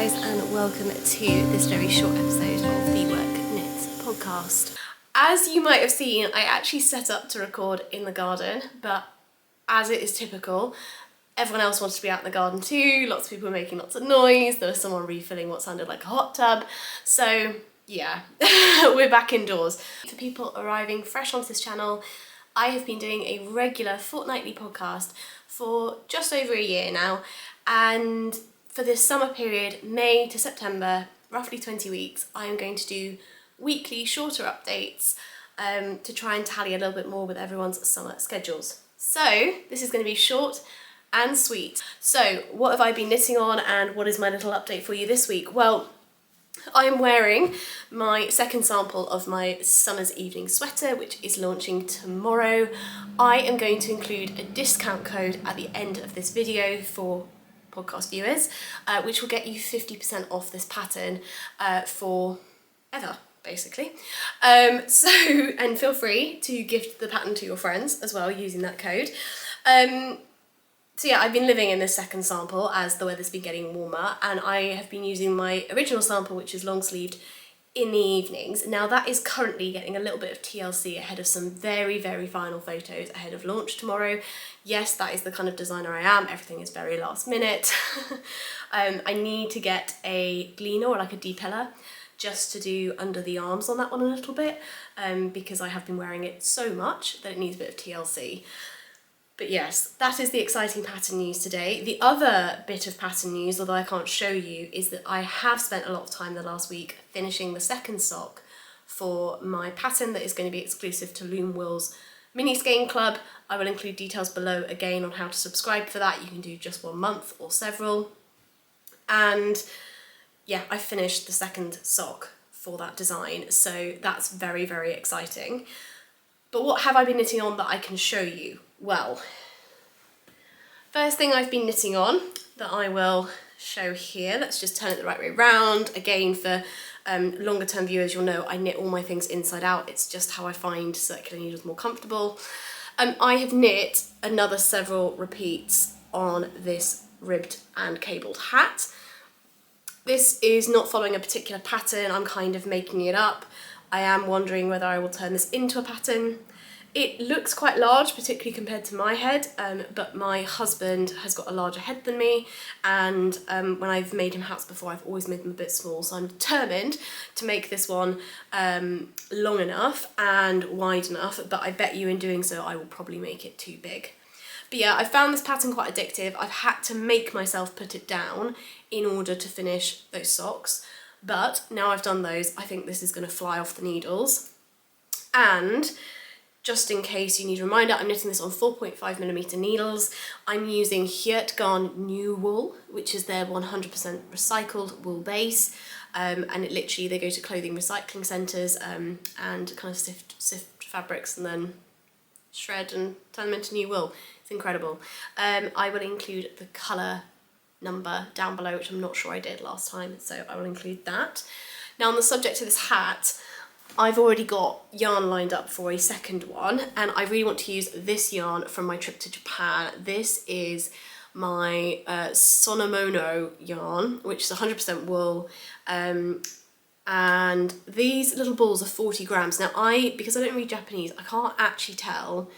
guys, and welcome to this very short episode of the Work Knits podcast. As you might have seen, I actually set up to record in the garden, but as it is typical, everyone else wanted to be out in the garden too. Lots of people were making lots of noise. There was someone refilling what sounded like a hot tub. So yeah, we're back indoors. For people arriving fresh onto this channel, I have been doing a regular fortnightly podcast for just over a year now, and for this summer period, May to September, roughly 20 weeks, I am going to do weekly shorter updates to try and tally a little bit more with everyone's summer schedules. So this is going to be short and sweet. So what have I been knitting on, and what is my little update for you this week? Well, I am wearing my second sample of my summer's evening sweater, which is launching tomorrow. I am going to include a discount code at the end of this video for podcast viewers, which will get you 50% off this pattern for ever, basically. And feel free to gift the pattern to your friends as well using that code. So yeah, I've been living in this second sample as the weather's been getting warmer, and I have been using my original sample, which is long sleeved, in the evenings. Now that is currently getting a little bit of TLC ahead of some very, very final photos ahead of launch tomorrow. Yes, that is the kind of designer I am. Everything is very last minute. I need to get a gleaner or like a depeller just to do under the arms on that one a little bit, because I have been wearing it so much that it needs a bit of TLC. But yes, that is the exciting pattern news today. The other bit of pattern news, although I can't show you, is that I have spent a lot of time the last week finishing the second sock for my pattern that is going to be exclusive to Loom Wool's mini skein club. I will include details below again on how to subscribe for that. You can do just 1 month or several. And yeah, I finished the second sock for that design, so that's very, very exciting. But what have I been knitting on that I can show you? Well, first thing I've been knitting on that I will show here, let's just turn it the right way around. Again, for longer term viewers, you'll know I knit all my things inside out. It's just how I find circular needles more comfortable. I have knit another several repeats on this ribbed and cabled hat. This is not following a particular pattern, I'm kind of making it up. I am wondering whether I will turn this into a pattern. It looks quite large, particularly compared to my head, but my husband has got a larger head than me, and when I've made him hats before, I've always made them a bit small, so I'm determined to make this one long enough and wide enough, but I bet you in doing so I will probably make it too big. But yeah, I found this pattern quite addictive. I've had to make myself put it down in order to finish those socks, but now I've done those, I think this is going to fly off the needles. And just in case you need a reminder, I'm knitting this on 4.5mm needles. I'm using Highland New Wool, which is their 100% recycled wool base, and it literally, they go to clothing recycling centres and kind of sift fabrics and then shred and turn them into new wool. It's incredible. I will include the colour number down below, which I'm not sure I did last time, so I will include that. Now, on the subject of this hat, I've already got yarn lined up for a second one, and I really want to use this yarn from my trip to Japan. This is my Sonomono yarn, which is 100% wool, and these little balls are 40 grams. Now because I don't read Japanese, I can't actually tell.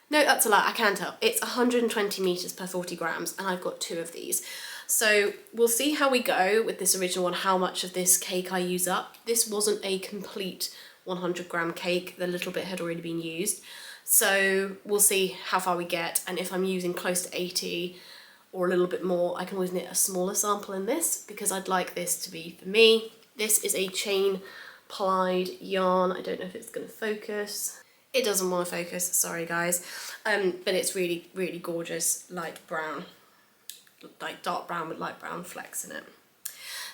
No, that's a lie, I can tell. It's 120 meters per 40 grams, and I've got 2 of these. So we'll see how we go with this original one, how much of this cake I use up. This wasn't a complete 100-gram cake, the little bit had already been used. So we'll see how far we get, and if I'm using close to 80 or a little bit more, I can always knit a smaller sample in this, because I'd like this to be for me. This is a chain plied yarn. I don't know if it's going to focus. It doesn't want to focus, sorry guys, but it's really, really gorgeous, light brown. Like dark brown with light brown flecks in it.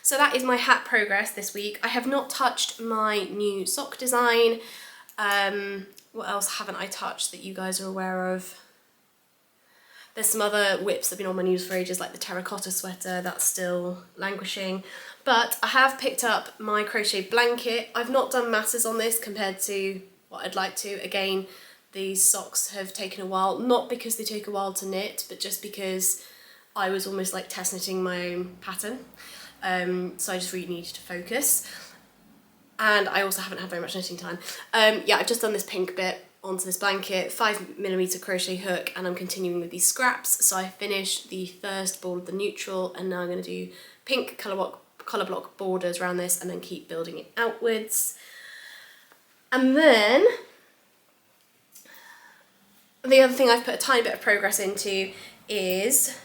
So that is my hat progress this week. I have not touched my new sock design. What else haven't I touched that you guys are aware of? There's some other whips that have been on my news for ages, like the terracotta sweater, that's still languishing. But I have picked up my crochet blanket. I've not done masses on this compared to what I'd like to. Again, these socks have taken a while, not because they take a while to knit, but just because I was almost like test knitting my own pattern. so I just really needed to focus. And I also haven't had very much knitting time. Yeah, I've just done this pink bit onto this blanket, 5mm crochet hook, and I'm continuing with these scraps. So I finished the first ball of the neutral, and now I'm going to do pink colour block borders around this and then keep building it outwards. And then the other thing I've put a tiny bit of progress into is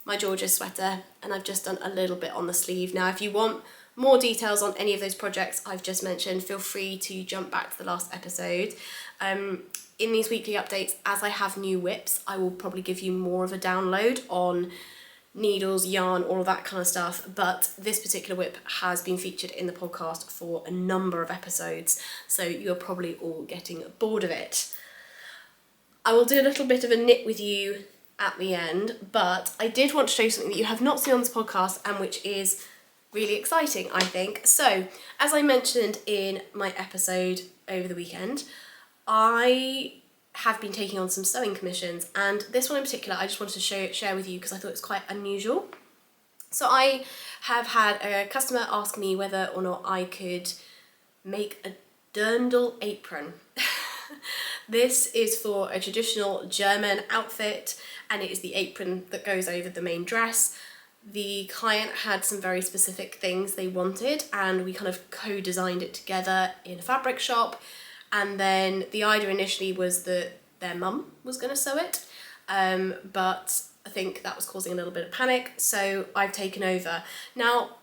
my George's sweater, and I've just done a little bit on the sleeve. Now, if you want more details on any of those projects I've just mentioned, feel free to jump back to the last episode. In these weekly updates, as I have new whips, I will probably give you more of a download on needles, yarn, all of that kind of stuff, but this particular whip has been featured in the podcast for a number of episodes, so you're probably all getting bored of it. I will do a little bit of a knit with you at the end, but I did want to show you something that you have not seen on this podcast and which is really exciting, I think. So, as I mentioned in my episode over the weekend, I have been taking on some sewing commissions, and this one in particular I just wanted to share with you because I thought it was quite unusual. So I have had a customer ask me whether or not I could make a dirndl apron. This is for a traditional German outfit, and it is the apron that goes over the main dress. The client had some very specific things they wanted, and we kind of co-designed it together in a fabric shop. And then the idea initially was that their mum was going to sew it, but I think that was causing a little bit of panic, so I've taken over. Now,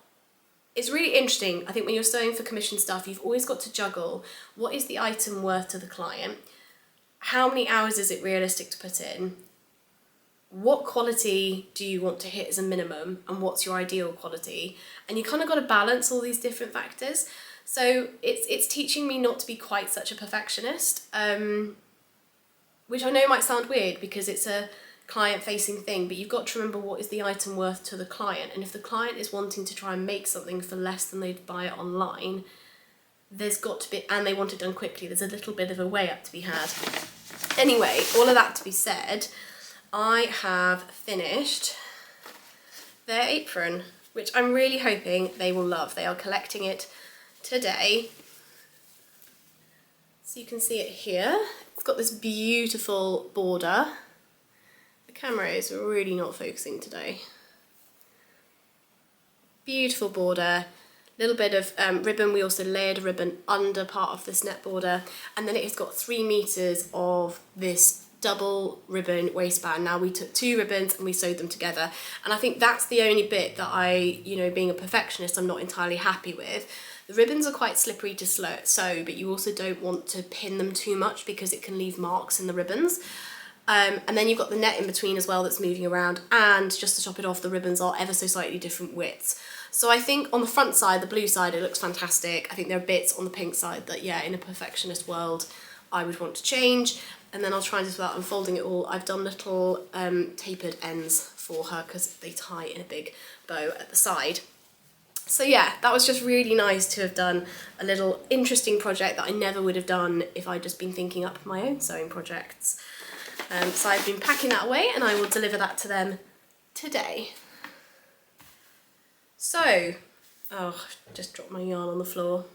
it's really interesting. I think when you're sewing for commission stuff, you've always got to juggle what is the item worth to the client, how many hours is it realistic to put in, what quality do you want to hit as a minimum, and what's your ideal quality, and you kind of got to balance all these different factors. So it's teaching me not to be quite such a perfectionist, which I know might sound weird because it's a client-facing thing, but you've got to remember what is the item worth to the client, and if the client is wanting to try and make something for less than they'd buy it online, there's got to be, and they want it done quickly, there's a little bit of a way up to be had. Anyway, all of that to be said, I have finished their apron, which I'm really hoping they will love. They are collecting it today. So you can see it here. It's got this beautiful border. The camera is really not focusing today. Beautiful border, little bit of ribbon. We also layered a ribbon under part of this net border, and then it has got 3 meters of this double ribbon waistband. Now, we took 2 ribbons and we sewed them together, and I think that's the only bit that I, being a perfectionist, I'm not entirely happy with. The ribbons are quite slippery to sew, but you also don't want to pin them too much because it can leave marks in the ribbons. And then you've got the net in between as well that's moving around, and just to top it off, the ribbons are ever so slightly different widths. So I think on the front side, the blue side, it looks fantastic. I think there are bits on the pink side that, yeah, in a perfectionist world, I would want to change. And then I'll try and just without unfolding it all, I've done little tapered ends for her because they tie in a big bow at the side. So yeah, that was just really nice to have done a little interesting project that I never would have done if I'd just been thinking up my own sewing projects. So I've been packing that away and I will deliver that to them today. So, I've just dropped my yarn on the floor.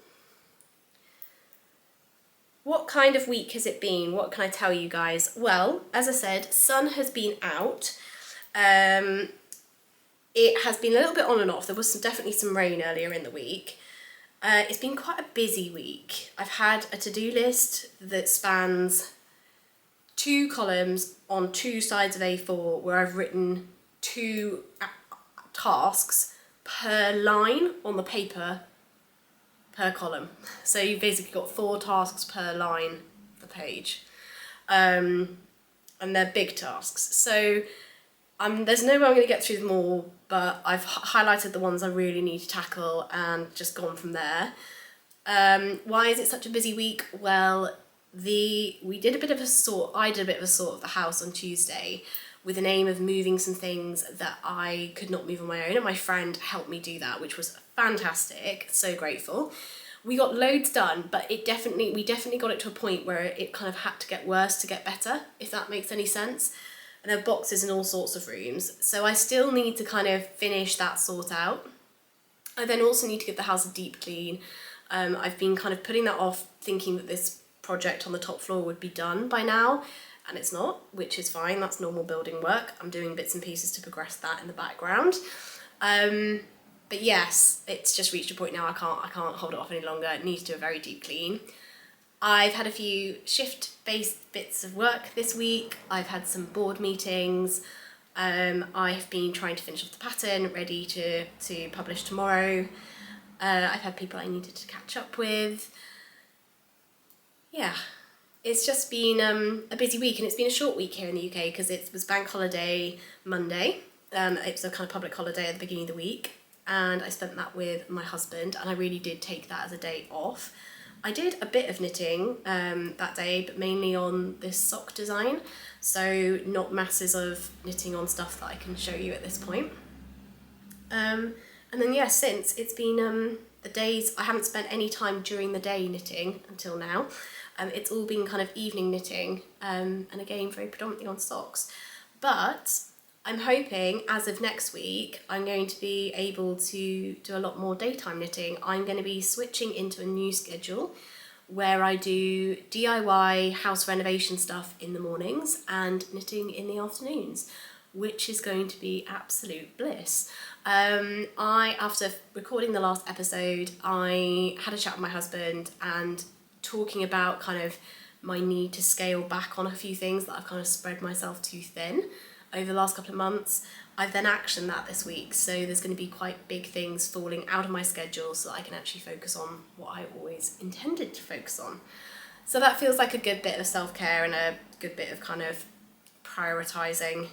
What kind of week has it been? What can I tell you guys? Well, as I said, sun has been out. It has been a little bit on and off. There was definitely some rain earlier in the week. It's been quite a busy week. I've had a to-do list that spans 2 columns on 2 sides of A4 where I've written 2 tasks per line on the paper per column. So you've basically got 4 tasks per line per page. And they're big tasks. So there's no way I'm going to get through them all, but I've highlighted the ones I really need to tackle and just gone from there. Why is it such a busy week? Well, I did a bit of a sort of the house on Tuesday with an aim of moving some things that I could not move on my own, and my friend helped me do that, which was fantastic. So grateful. We got loads done, but we definitely got it to a point where it kind of had to get worse to get better, if that makes any sense. and there are boxes in all sorts of rooms. So I still need to kind of finish that sort out. I then also need to give the house a deep clean. I've been kind of putting that off, thinking that this project on the top floor would be done by now, and it's not, which is fine. That's normal building work. I'm doing bits and pieces to progress that in the background. But yes, it's just reached a point now I can't hold it off any longer. It needs to do a very deep clean. I've had a few shift-based bits of work this week. I've had some board meetings. I've been trying to finish off the pattern, ready to publish tomorrow. I've had people I needed to catch up with. Yeah, it's just been a busy week, and it's been a short week here in the UK because it was bank holiday Monday. It was a kind of public holiday at the beginning of the week, and I spent that with my husband, and I really did take that as a day off. I did a bit of knitting that day, but mainly on this sock design, so not masses of knitting on stuff that I can show you at this point. And then yeah, since it's been the days, I haven't spent any time during the day knitting until now. It's all been kind of evening knitting, and again very predominantly on socks. But I'm hoping as of next week I'm going to be able to do a lot more daytime knitting. I'm going to be switching into a new schedule where I do DIY house renovation stuff in the mornings and knitting in the afternoons, which is going to be absolute bliss. After recording the last episode, I had a chat with my husband and talking about kind of my need to scale back on a few things that I've kind of spread myself too thin over the last couple of months. I've then actioned that this week, so there's going to be quite big things falling out of my schedule so that I can actually focus on what I always intended to focus on. So that feels like a good bit of self-care and a good bit of kind of prioritisation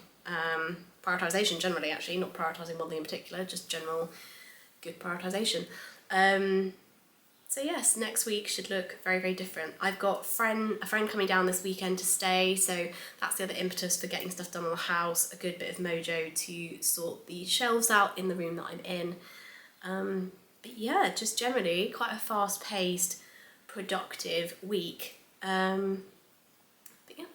generally, actually, not prioritising one thing in particular, just general good prioritisation. So yes, next week should look very, very different. I've got a friend coming down this weekend to stay, so that's the other impetus for getting stuff done on the house, a good bit of mojo to sort the shelves out in the room that I'm in. But yeah, just generally quite a fast-paced, productive week. But yeah,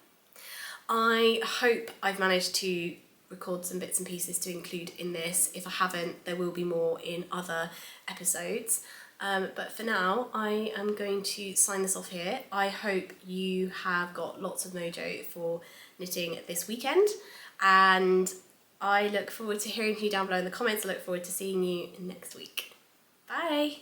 I hope I've managed to record some bits and pieces to include in this. If I haven't, there will be more in other episodes. But for now, I am going to sign this off here. I hope you have got lots of mojo for knitting this weekend, and I look forward to hearing from you down below in the comments. I look forward to seeing you next week. Bye!